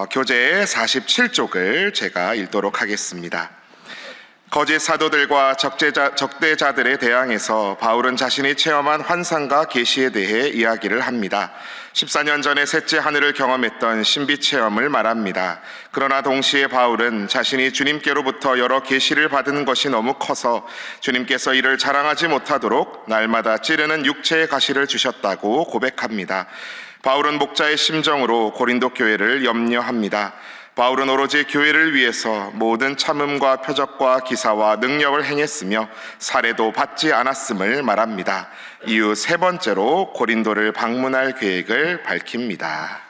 교재 47쪽을 제가 읽도록 하겠습니다. 거짓 사도들과 적대자들에 대항해서 바울은 자신이 체험한 환상과 계시에 대해 이야기를 합니다. 14년 전에 셋째 하늘을 경험했던 신비 체험을 말합니다. 그러나 동시에 바울은 자신이 주님께로부터 여러 계시를 받은 것이 너무 커서 주님께서 이를 자랑하지 못하도록 날마다 찌르는 육체의 가시를 주셨다고 고백합니다. 바울은 목자의 심정으로 고린도 교회를 염려합니다. 바울은 오로지 교회를 위해서 모든 참음과 표적과 기사와 능력을 행했으며 살해도 받지 않았음을 말합니다. 이후 세 번째로 고린도를 방문할 계획을 밝힙니다.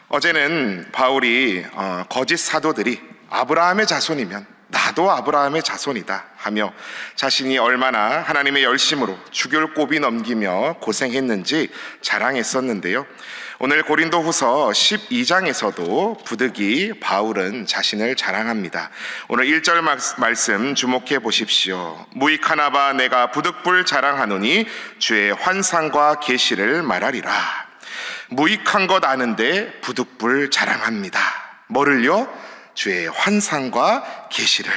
어제는 바울이 거짓 사도들이 아브라함의 자손이면 나도 아브라함의 자손이다 하며 자신이 얼마나 하나님의 열심으로 주결고비 넘기며 고생했는지 자랑했었는데요. 오늘 고린도후서 12장에서도 부득이 바울은 자신을 자랑합니다. 오늘 1절 말씀 주목해 보십시오. 무익하나 봐 내가 부득불 자랑하노니 주의 환상과 계시를 말하리라. 무익한 것 아는데 부득불 자랑합니다. 뭐를요? 주의 환상과 계시를.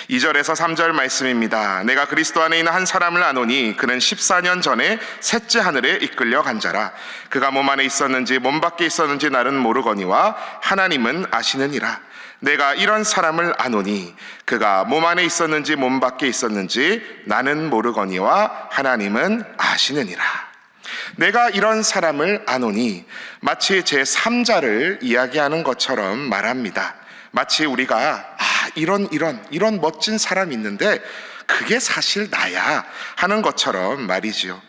2절에서 3절 말씀입니다. 내가 그리스도 안에 있는 한 사람을 아노니 그는 14년 전에 셋째 하늘에 이끌려 간 자라. 그가 몸 안에 있었는지 몸 밖에 있었는지 나는 모르거니와 하나님은 아시느니라. 내가 이런 사람을 아노니 그가 몸 안에 있었는지 몸 밖에 있었는지 나는 모르거니와 하나님은 아시느니라. 내가 이런 사람을 아노니 마치 제3자를 이야기하는 것처럼 말합니다. 마치 우리가 이런 멋진 사람이 있는데 그게 사실 나야 하는 것처럼 말이지요.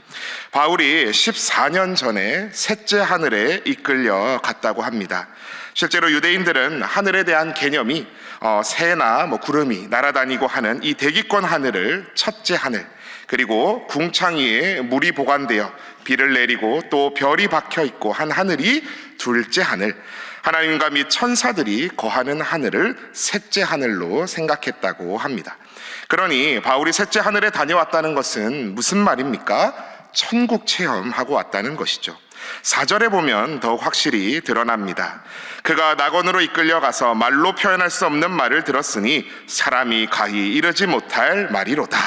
바울이 14년 전에 셋째 하늘에 이끌려 갔다고 합니다. 실제로 유대인들은 하늘에 대한 개념이 새나 구름이 날아다니고 하는 이 대기권 하늘을 첫째 하늘, 그리고 궁창 위에 물이 보관되어 비를 내리고 또 별이 박혀 있고 한 하늘이 둘째 하늘, 하나님과 및 천사들이 거하는 하늘을 셋째 하늘로 생각했다고 합니다. 그러니 바울이 셋째 하늘에 다녀왔다는 것은 무슨 말입니까? 천국 체험하고 왔다는 것이죠. 4절에 보면 더욱 확실히 드러납니다. 그가 낙원으로 이끌려가서 말로 표현할 수 없는 말을 들었으니 사람이 가히 이르지 못할 말이로다.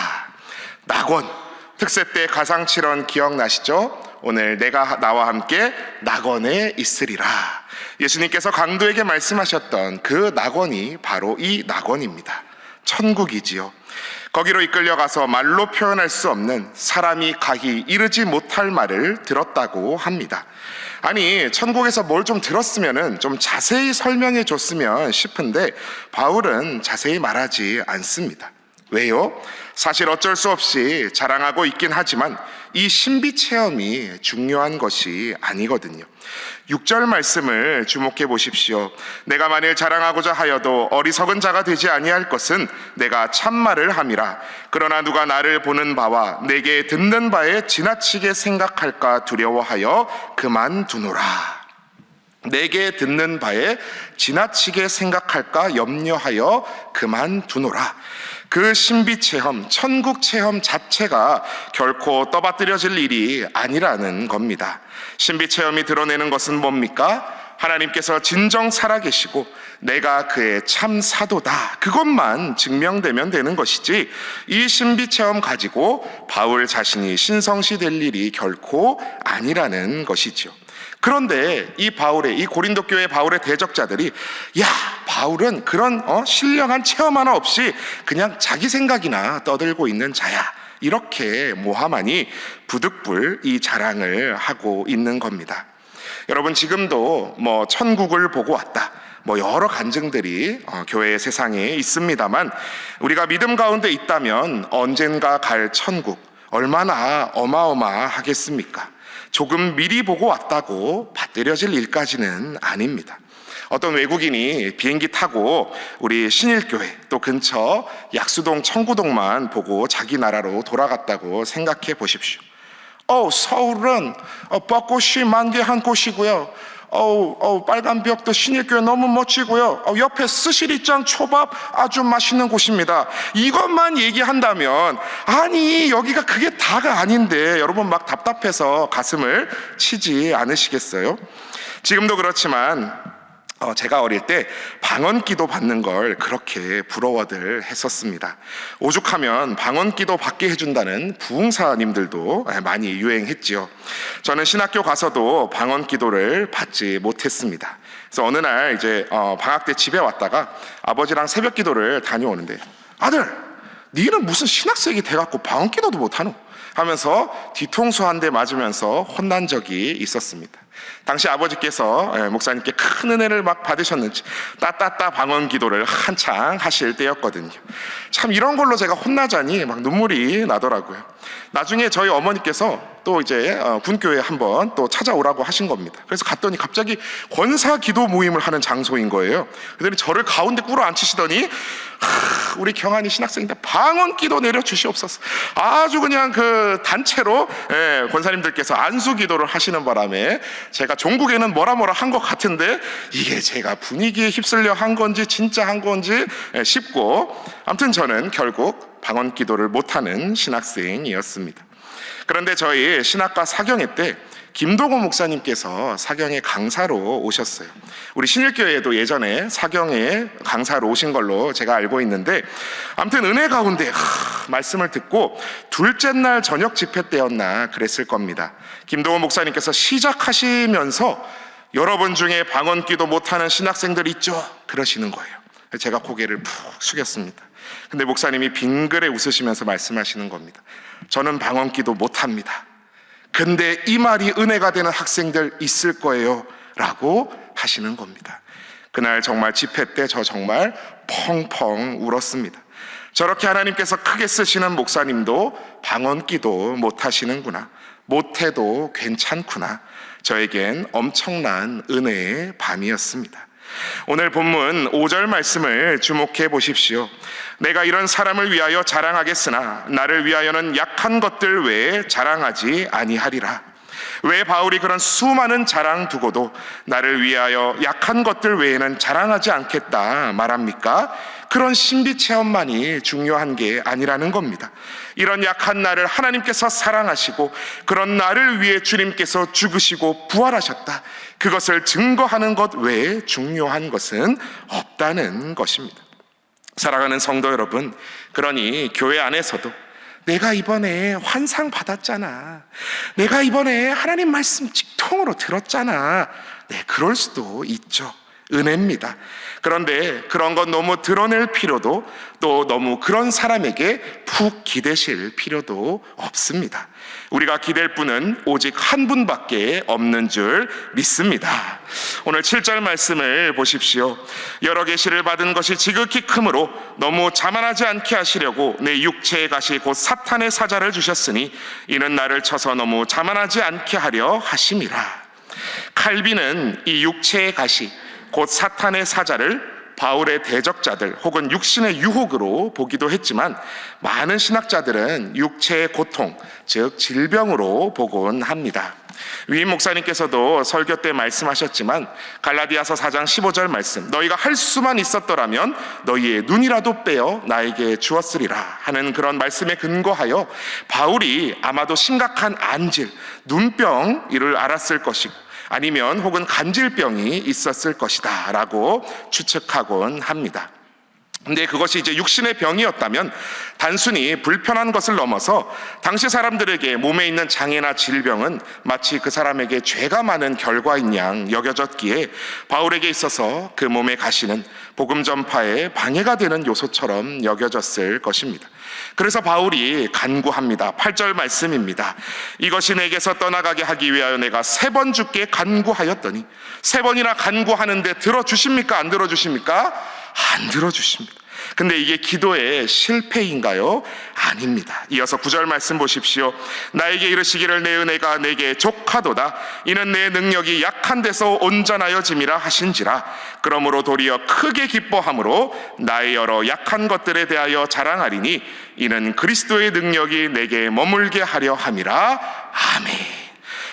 낙원, 특세 때 가상칠언 기억나시죠? 오늘 내가 나와 함께 낙원에 있으리라. 예수님께서 강도에게 말씀하셨던 그 낙원이 바로 이 낙원입니다. 천국이지요. 거기로 이끌려가서 말로 표현할 수 없는 사람이 가히 이르지 못할 말을 들었다고 합니다. 아니, 천국에서 뭘 좀 들었으면은 좀 자세히 설명해 줬으면 싶은데 바울은 자세히 말하지 않습니다. 왜요? 사실 어쩔 수 없이 자랑하고 있긴 하지만 이 신비 체험이 중요한 것이 아니거든요. 6절 말씀을 주목해 보십시오. 내가 만일 자랑하고자 하여도 어리석은 자가 되지 아니할 것은 내가 참말을 함이라. 그러나 누가 나를 보는 바와 내게 듣는 바에 지나치게 생각할까 두려워하여 그만두노라. 내게 듣는 바에 지나치게 생각할까 염려하여 그만두노라. 그 신비 체험, 천국 체험 자체가 결코 떠받들여질 일이 아니라는 겁니다. 신비 체험이 드러내는 것은 뭡니까? 하나님께서 진정 살아계시고 내가 그의 참 사도다, 그것만 증명되면 되는 것이지 이 신비 체험 가지고 바울 자신이 신성시 될 일이 결코 아니라는 것이죠. 그런데 이 고린도 교회 바울의 대적자들이 바울은 그런 신령한 체험 하나 없이 그냥 자기 생각이나 떠들고 있는 자야, 이렇게 모함하니 부득불 이 자랑을 하고 있는 겁니다. 여러분, 지금도 천국을 보고 왔다, 여러 간증들이 교회의 세상에 있습니다만 우리가 믿음 가운데 있다면 언젠가 갈 천국 얼마나 어마어마하겠습니까? 조금 미리 보고 왔다고 받들여질 일까지는 아닙니다. 어떤 외국인이 비행기 타고 우리 신일교회 또 근처 약수동 청구동만 보고 자기 나라로 돌아갔다고 생각해 보십시오. 서울은 벚꽃이 만개한 곳이고요. 빨간 벽도 신일교회 너무 멋지고요. 옆에 스시리짱 초밥 아주 맛있는 곳입니다. 이것만 얘기한다면 아니 여기가 그게 다가 아닌데 여러분 막 답답해서 가슴을 치지 않으시겠어요? 지금도 그렇지만 제가 어릴 때 방언기도 받는 걸 그렇게 부러워들 했었습니다. 오죽하면 방언기도 받게 해준다는 부흥사님들도 많이 유행했지요. 저는 신학교 가서도 방언기도를 받지 못했습니다. 그래서 어느 날 이제 방학 때 집에 왔다가 아버지랑 새벽기도를 다녀오는데, 아들, 니는 무슨 신학생이 돼갖고 방언기도도 못하노? 하면서 뒤통수 한 대 맞으면서 혼난 적이 있었습니다. 당시 아버지께서 목사님께 큰 은혜를 막 받으셨는지 따따따 방언 기도를 한창 하실 때였거든요. 참 이런 걸로 제가 혼나자니 막 눈물이 나더라고요. 나중에 저희 어머니께서 또 이제 군교회 한번 또 찾아오라고 하신 겁니다. 그래서 갔더니 갑자기 권사 기도 모임을 하는 장소인 거예요. 그랬더니 저를 가운데 꿇어 앉히시더니, 우리 경한이 신학생인데 방언 기도 내려 주시옵소서. 아주 그냥 그 단체로 권사님들께서 안수 기도를 하시는 바람에 제가 종국에는 뭐라 한 것 같은데 이게 제가 분위기에 휩쓸려 한 건지 진짜 한 건지 싶고, 아무튼 저는 결국 방언 기도를 못하는 신학생이었습니다. 그런데 저희 신학과 사경회 때 김도고 목사님께서 사경에 강사로 오셨어요. 우리 신일교회에도 예전에 사경에 강사로 오신 걸로 제가 알고 있는데, 아무튼 은혜 가운데 말씀을 듣고 둘째 날 저녁 집회 때였나 그랬을 겁니다. 김도고 목사님께서 시작하시면서 여러분 중에 방언기도 못하는 신학생들 있죠? 그러시는 거예요. 제가 고개를 푹 숙였습니다. 근데 목사님이 빙그레 웃으시면서 말씀하시는 겁니다. 저는 방언기도 못합니다. 근데 이 말이 은혜가 되는 학생들 있을 거예요 라고 하시는 겁니다. 그날 정말 집회 때 저 정말 펑펑 울었습니다. 저렇게 하나님께서 크게 쓰시는 목사님도 방언기도 못하시는구나, 못해도 괜찮구나, 저에겐 엄청난 은혜의 밤이었습니다. 오늘 본문 5절 말씀을 주목해 보십시오. 내가 이런 사람을 위하여 자랑하겠으나 나를 위하여는 약한 것들 외에 자랑하지 아니하리라. 왜 바울이 그런 수많은 자랑 두고도 나를 위하여 약한 것들 외에는 자랑하지 않겠다 말합니까? 그런 신비 체험만이 중요한 게 아니라는 겁니다. 이런 약한 나를 하나님께서 사랑하시고 그런 나를 위해 주님께서 죽으시고 부활하셨다, 그것을 증거하는 것 외에 중요한 것은 없다는 것입니다. 사랑하는 성도 여러분, 그러니 교회 안에서도 내가 이번에 환상 받았잖아, 내가 이번에 하나님 말씀 직통으로 들었잖아, 그럴 수도 있죠. 은혜입니다. 그런데 그런 건 너무 드러낼 필요도, 또 너무 그런 사람에게 푹 기대실 필요도 없습니다. 우리가 기댈 분은 오직 한 분밖에 없는 줄 믿습니다. 오늘 7절 말씀을 보십시오. 여러 계시를 받은 것이 지극히 크므로 너무 자만하지 않게 하시려고 내 육체의 가시 곧 사탄의 사자를 주셨으니 이는 나를 쳐서 너무 자만하지 않게 하려 하심이라. 칼빈은 이 육체의 가시 곧 사탄의 사자를 바울의 대적자들 혹은 육신의 유혹으로 보기도 했지만, 많은 신학자들은 육체의 고통, 즉 질병으로 보곤 합니다. 위임 목사님께서도 설교 때 말씀하셨지만 갈라디아서 4장 15절 말씀, 너희가 할 수만 있었더라면 너희의 눈이라도 빼어 나에게 주었으리라 하는 그런 말씀에 근거하여 바울이 아마도 심각한 안질, 눈병 이를 앓았을 것이고 아니면 혹은 간질병이 있었을 것이다 라고 추측하곤 합니다. 근데 그것이 이제 육신의 병이었다면 단순히 불편한 것을 넘어서 당시 사람들에게 몸에 있는 장애나 질병은 마치 그 사람에게 죄가 많은 결과인 양 여겨졌기에 바울에게 있어서 그 몸의 가시는 복음 전파에 방해가 되는 요소처럼 여겨졌을 것입니다. 그래서 바울이 간구합니다. 8절 말씀입니다. 이것이 내게서 떠나가게 하기 위하여 내가 3번 주께 간구하였더니, 3번이나 간구하는데 들어주십니까? 안 들어주십니까? 안 들어주십니다. 근데 이게 기도의 실패인가요? 아닙니다. 이어서 9절 말씀 보십시오. 나에게 이르시기를 내 은혜가 내게 족하도다. 이는 내 능력이 약한 데서 온전하여짐이라 하신지라. 그러므로 도리어 크게 기뻐함으로 나의 여러 약한 것들에 대하여 자랑하리니 이는 그리스도의 능력이 내게 머물게 하려 함이라. 아멘.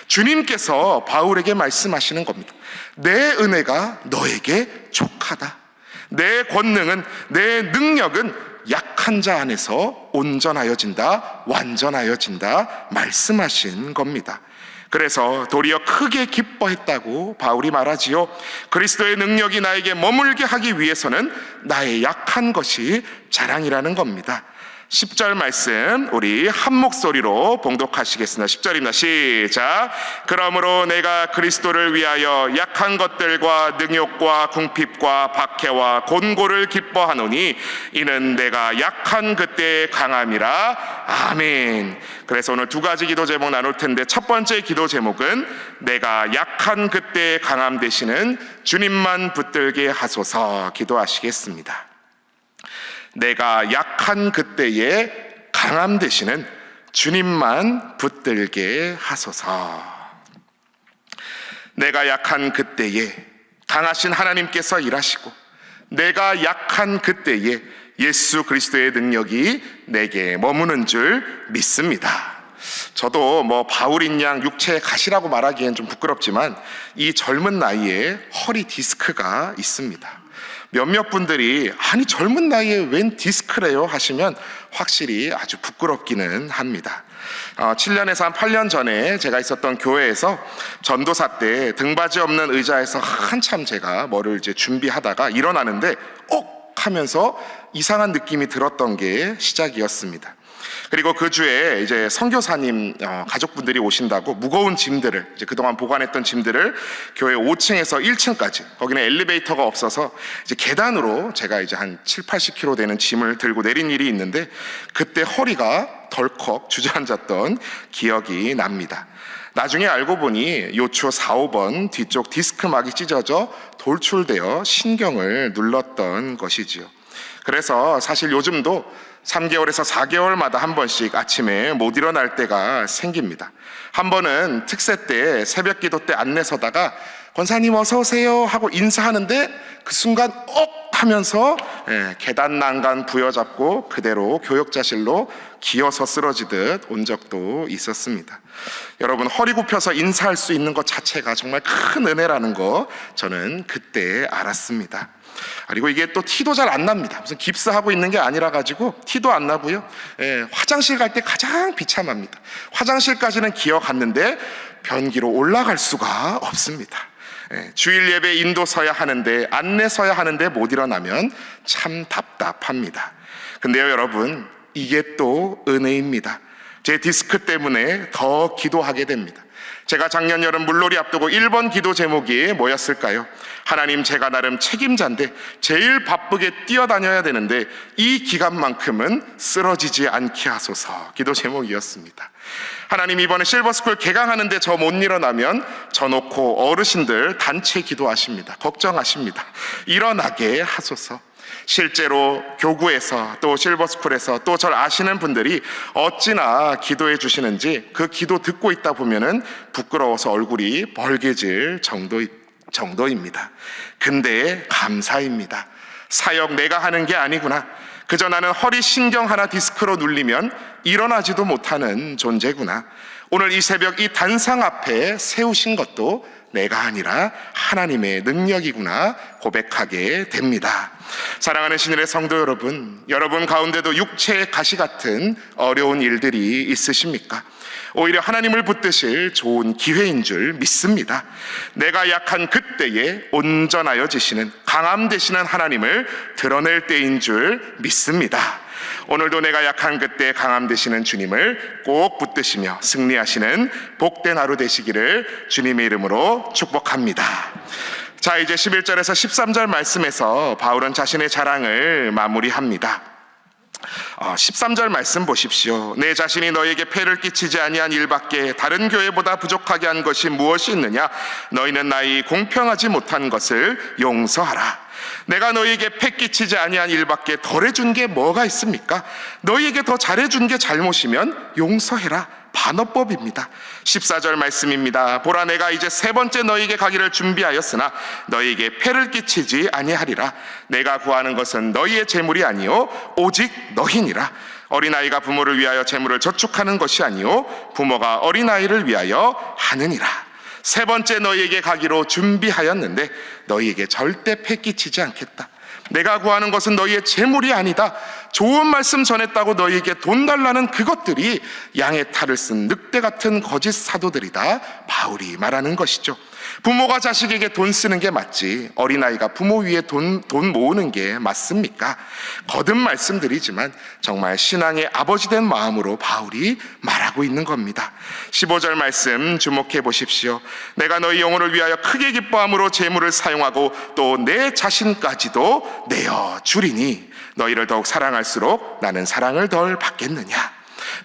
주님께서 바울에게 말씀하시는 겁니다. 내 은혜가 너에게 족하다. 내 권능은, 내 능력은 약한 자 안에서 온전하여진다, 완전하여진다 말씀하신 겁니다. 그래서 도리어 크게 기뻐했다고 바울이 말하지요. 그리스도의 능력이 나에게 머물게 하기 위해서는 나의 약한 것이 자랑이라는 겁니다. 10절 말씀 우리 한 목소리로 봉독하시겠습니다. 10절입니다. 시작. 그러므로 내가 그리스도를 위하여 약한 것들과 능욕과 궁핍과 박해와 곤고를 기뻐하노니 이는 내가 약한 그때의 강함이라. 아멘. 그래서 오늘 두 가지 기도 제목 나눌 텐데, 첫 번째 기도 제목은 내가 약한 그때의 강함 되시는 주님만 붙들게 하소서 기도하시겠습니다. 내가 약한 그때에 강함 되시는 주님만 붙들게 하소서. 내가 약한 그때에 강하신 하나님께서 일하시고, 내가 약한 그때에 예수 그리스도의 능력이 내게 머무는 줄 믿습니다. 저도 바울인 양 육체의 가시라고 말하기엔 좀 부끄럽지만 이 젊은 나이에 허리 디스크가 있습니다. 몇몇 분들이 아니 젊은 나이에 웬 디스크래요 하시면 확실히 아주 부끄럽기는 합니다. 7년에서 한 8년 전에 제가 있었던 교회에서 전도사 때 등받이 없는 의자에서 한참 제가 뭐를 이제 준비하다가 일어나는데 하면서 이상한 느낌이 들었던 게 시작이었습니다. 그리고 그 주에 이제 선교사님 가족분들이 오신다고 무거운 짐들을, 이제 그동안 보관했던 짐들을 교회 5층에서 1층까지, 거기는 엘리베이터가 없어서 이제 계단으로 제가 이제 한 7, 80kg 되는 짐을 들고 내린 일이 있는데, 그때 허리가 덜컥 주저앉았던 기억이 납니다. 나중에 알고 보니 요추 4, 5번 뒤쪽 디스크막이 찢어져 돌출되어 신경을 눌렀던 것이지요. 그래서 사실 요즘도 3개월에서 4개월마다 한 번씩 아침에 못 일어날 때가 생깁니다. 한 번은 특세 때 새벽 기도 때 안내 서다가 권사님 어서 오세요 하고 인사하는데 그 순간 하면서 계단 난간 부여잡고 그대로 교역자실로 기어서 쓰러지듯 온 적도 있었습니다. 여러분, 허리 굽혀서 인사할 수 있는 것 자체가 정말 큰 은혜라는 거 저는 그때 알았습니다. 그리고 이게 또 티도 잘 안 납니다. 무슨 깁스하고 있는 게 아니라 가지고 티도 안 나고요. 화장실 갈 때 가장 비참합니다. 화장실까지는 기어갔는데 변기로 올라갈 수가 없습니다. 주일 예배 인도 서야 하는데 안내 서야 하는데 못 일어나면 참 답답합니다. 근데요 여러분, 이게 또 은혜입니다. 제 디스크 때문에 더 기도하게 됩니다. 제가 작년 여름 물놀이 앞두고 1번 기도 제목이 뭐였을까요? 하나님, 제가 나름 책임자인데 제일 바쁘게 뛰어다녀야 되는데 이 기간만큼은 쓰러지지 않게 하소서 기도 제목이었습니다. 하나님, 이번에 실버스쿨 개강하는데 저 못 일어나면 저 놓고 어르신들 단체 기도하십니다. 걱정하십니다. 일어나게 하소서. 실제로 교구에서 또 실버스쿨에서 또 절 아시는 분들이 어찌나 기도해 주시는지 그 기도 듣고 있다 보면은 부끄러워서 얼굴이 벌개질 정도입니다. 근데 감사입니다. 사역 내가 하는 게 아니구나. 그저 나는 허리 신경 하나 디스크로 눌리면 일어나지도 못하는 존재구나. 오늘 이 새벽 이 단상 앞에 세우신 것도 내가 아니라 하나님의 능력이구나 고백하게 됩니다. 사랑하는 신일의 성도 여러분, 여러분 가운데도 육체의 가시 같은 어려운 일들이 있으십니까? 오히려 하나님을 붙드실 좋은 기회인 줄 믿습니다. 내가 약한 그때에 온전하여 지시는 강함 되시는 하나님을 드러낼 때인 줄 믿습니다. 오늘도 내가 약한 그때 강함 되시는 주님을 꼭 붙드시며 승리하시는 복된 하루 되시기를 주님의 이름으로 축복합니다. 자, 이제 11절에서 13절 말씀에서 바울은 자신의 자랑을 마무리합니다. 13절 말씀 보십시오. 내 자신이 너에게 폐를 끼치지 아니한 일밖에 다른 교회보다 부족하게 한 것이 무엇이 있느냐? 너희는 나의 공평하지 못한 것을 용서하라. 내가 너희에게 폐 끼치지 아니한 일밖에 덜해준 게 뭐가 있습니까? 너희에게 더 잘해준 게 잘못이면 용서해라. 반어법입니다. 14절 말씀입니다. 보라, 내가 이제 세 번째 너희에게 가기를 준비하였으나 너희에게 폐를 끼치지 아니하리라. 내가 구하는 것은 너희의 재물이 아니요 오직 너희니라. 어린아이가 부모를 위하여 재물을 저축하는 것이 아니요 부모가 어린아이를 위하여 하느니라. 세 번째 너희에게 가기로 준비하였는데 너희에게 절대 폐 끼치지 않겠다. 내가 구하는 것은 너희의 재물이 아니다. 좋은 말씀 전했다고 너희에게 돈 달라는 그것들이 양의 탈을 쓴 늑대 같은 거짓 사도들이다. 바울이 말하는 것이죠. 부모가 자식에게 돈 쓰는 게 맞지 어린아이가 부모 위에 돈 모으는 게 맞습니까? 거듭 말씀드리지만 정말 신앙의 아버지 된 마음으로 바울이 말하고 있는 겁니다. 15절 말씀 주목해 보십시오. 내가 너희 영혼을 위하여 크게 기뻐함으로 재물을 사용하고 또 내 자신까지도 내어 주리니 너희를 더욱 사랑할수록 나는 사랑을 덜 받겠느냐.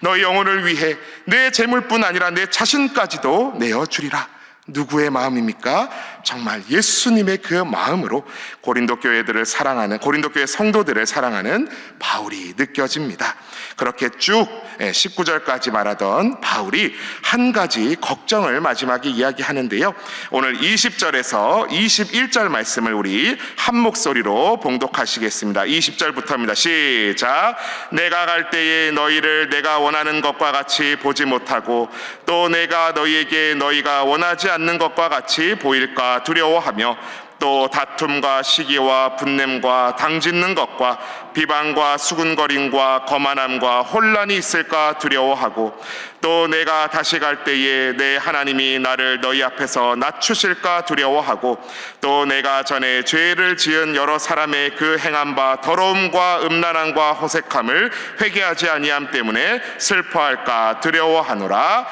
너희 영혼을 위해 내 재물뿐 아니라 내 자신까지도 내어 주리라. 누구의 마음입니까? 정말 예수님의 그 마음으로 고린도 교회 성도들을 사랑하는 바울이 느껴집니다. 그렇게 쭉 19절까지 말하던 바울이 한 가지 걱정을 마지막에 이야기하는데요. 오늘 20절에서 21절 말씀을 우리 한 목소리로 봉독하시겠습니다. 20절부터입니다. 시작. 내가 갈 때에 너희를 내가 원하는 것과 같이 보지 못하고 또 내가 너희에게 너희가 원하지 않는 것과 같이 보일까 두려워하며 또 다툼과 시기와 분냄과 당짓는 것과 비방과 수군거림과 거만함과 혼란이 있을까 두려워하고 또 내가 다시 갈 때에 내 하나님이 나를 너희 앞에서 낮추실까 두려워하고 또 내가 전에 죄를 지은 여러 사람의 그 행한 바 더러움과 음란함과 호색함을 회개하지 아니함 때문에 슬퍼할까 두려워하노라.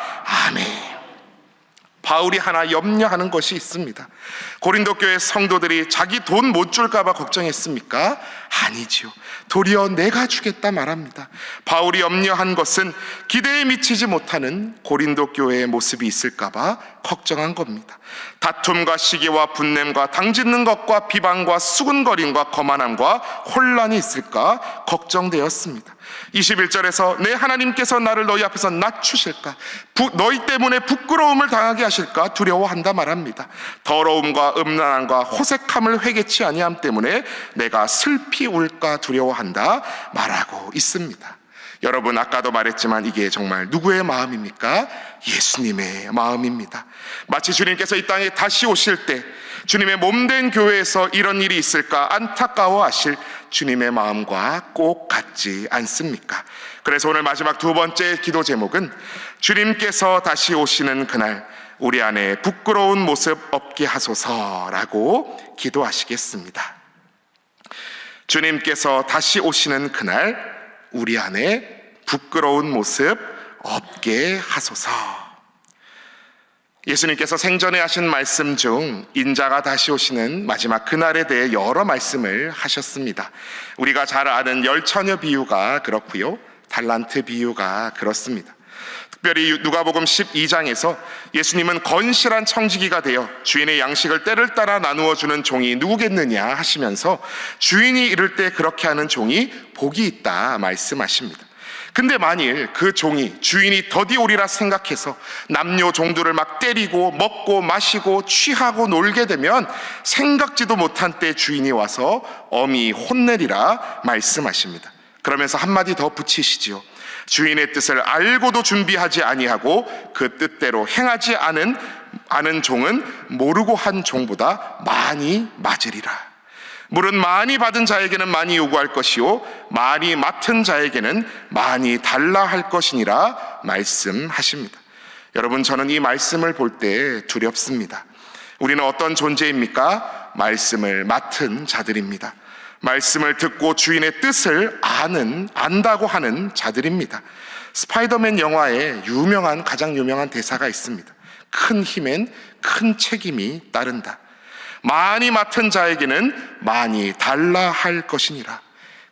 아멘. 바울이 하나 염려하는 것이 있습니다. 고린도 교회 성도들이 자기 돈 못 줄까 봐 걱정했습니까? 아니지요. 도리어 내가 주겠다 말합니다. 바울이 염려한 것은 기대에 미치지 못하는 고린도 교회의 모습이 있을까 봐 걱정한 겁니다. 다툼과 시기와 분냄과 당짓는 것과 비방과 수군거림과 거만함과 혼란이 있을까 걱정되었습니다. 21절에서 내 하나님께서 나를 너희 앞에서 낮추실까, 너희 때문에 부끄러움을 당하게 하실까 두려워한다 말합니다. 더러움과 음란함과 호색함을 회개치 아니함 때문에 내가 슬피 울까 두려워한다 말하고 있습니다. 여러분, 아까도 말했지만 이게 정말 누구의 마음입니까? 예수님의 마음입니다. 마치 주님께서 이 땅에 다시 오실 때 주님의 몸된 교회에서 이런 일이 있을까 안타까워하실 주님의 마음과 꼭 같지 않습니까? 그래서 오늘 마지막 두 번째 기도 제목은 주님께서 다시 오시는 그날 우리 안에 부끄러운 모습 없게 하소서라고 기도하시겠습니다. 주님께서 다시 오시는 그날 우리 안에 부끄러운 모습 없게 하소서. 예수님께서 생전에 하신 말씀 중 인자가 다시 오시는 마지막 그날에 대해 여러 말씀을 하셨습니다. 우리가 잘 아는 열처녀 비유가 그렇고요, 달란트 비유가 그렇습니다. 특별히 누가복음 12장에서 예수님은 건실한 청지기가 되어 주인의 양식을 때를 따라 나누어 주는 종이 누구겠느냐 하시면서 주인이 이를 때 그렇게 하는 종이 복이 있다 말씀하십니다. 근데 만일 그 종이 주인이 더디 오리라 생각해서 남녀 종들을 막 때리고 먹고 마시고 취하고 놀게 되면 생각지도 못한 때 주인이 와서 엄히 혼내리라 말씀하십니다. 그러면서 한마디 더 붙이시지요. 주인의 뜻을 알고도 준비하지 아니하고 그 뜻대로 행하지 않은 종은 모르고 한 종보다 많이 맞으리라. 물은 많이 받은 자에게는 많이 요구할 것이요 많이 맡은 자에게는 많이 달라 할 것이니라 말씀하십니다. 여러분, 저는 이 말씀을 볼 때 두렵습니다. 우리는 어떤 존재입니까? 말씀을 맡은 자들입니다. 말씀을 듣고 주인의 뜻을 안다고 하는 자들입니다. 스파이더맨 영화에 가장 유명한 대사가 있습니다. 큰 힘엔 큰 책임이 따른다. 많이 맡은 자에게는 많이 달라 할 것이니라.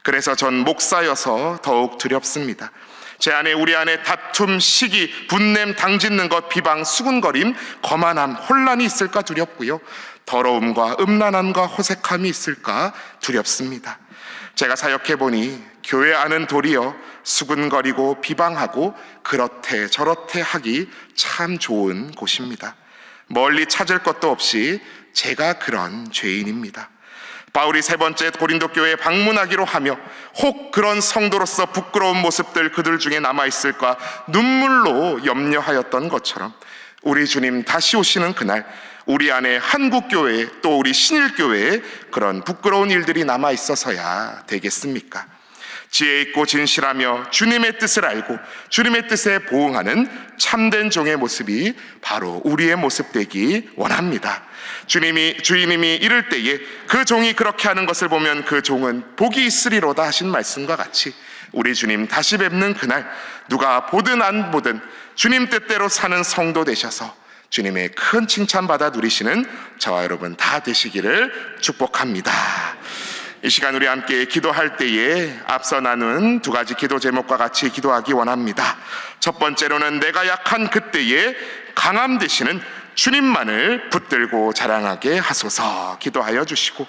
그래서 전 목사여서 더욱 두렵습니다. 우리 안에 다툼, 시기, 분냄, 당짓는 것, 비방, 수군거림, 거만함, 혼란이 있을까 두렵고요, 더러움과 음란함과 호색함이 있을까 두렵습니다. 제가 사역해보니 교회 안은 도리어 수군거리고 비방하고 그렇대 저렇대 하기 참 좋은 곳입니다. 멀리 찾을 것도 없이 제가 그런 죄인입니다. 바울이 세 번째 고린도 교회에 방문하기로 하며 혹 그런 성도로서 부끄러운 모습들 그들 중에 남아있을까 눈물로 염려하였던 것처럼 우리 주님 다시 오시는 그날 우리 안에 한국교회 또 우리 신일교회에 그런 부끄러운 일들이 남아 있어서야 되겠습니까? 지혜 있고 진실하며 주님의 뜻을 알고 주님의 뜻에 보응하는 참된 종의 모습이 바로 우리의 모습 되기 원합니다. 주인님이 이를 때에 그 종이 그렇게 하는 것을 보면 그 종은 복이 있으리로다 하신 말씀과 같이 우리 주님 다시 뵙는 그날 누가 보든 안 보든 주님 뜻대로 사는 성도 되셔서 주님의 큰 칭찬받아 누리시는 저와 여러분 다 되시기를 축복합니다. 이 시간 우리 함께 기도할 때에 앞서 나눈 두 가지 기도 제목과 같이 기도하기 원합니다. 첫 번째로는 내가 약한 그때에 강함 되시는 주님만을 붙들고 자랑하게 하소서 기도하여 주시고,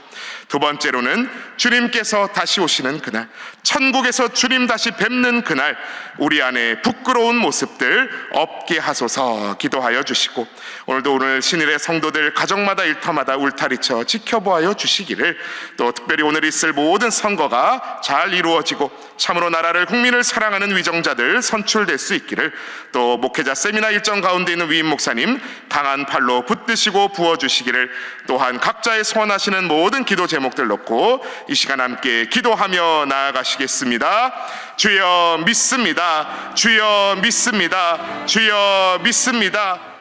두 번째로는 주님께서 다시 오시는 그날, 천국에서 주님 다시 뵙는 그날 우리 안에 부끄러운 모습들 없게 하소서 기도하여 주시고, 오늘 신일의 성도들 가정마다 일터마다 울타리쳐 지켜보아여 주시기를, 또 특별히 오늘 있을 모든 선거가 잘 이루어지고 참으로 나라를 국민을 사랑하는 위정자들 선출될 수 있기를, 또 목회자 세미나 일정 가운데 있는 위임 목사님 강한 팔로 붙드시고 부어주시기를, 또한 각자의 소원하시는 모든 기도 제목들 놓고 이 시간 함께 기도하며 나아가시겠습니다. 주여 믿습니다. 주여 믿습니다. 주여 믿습니다.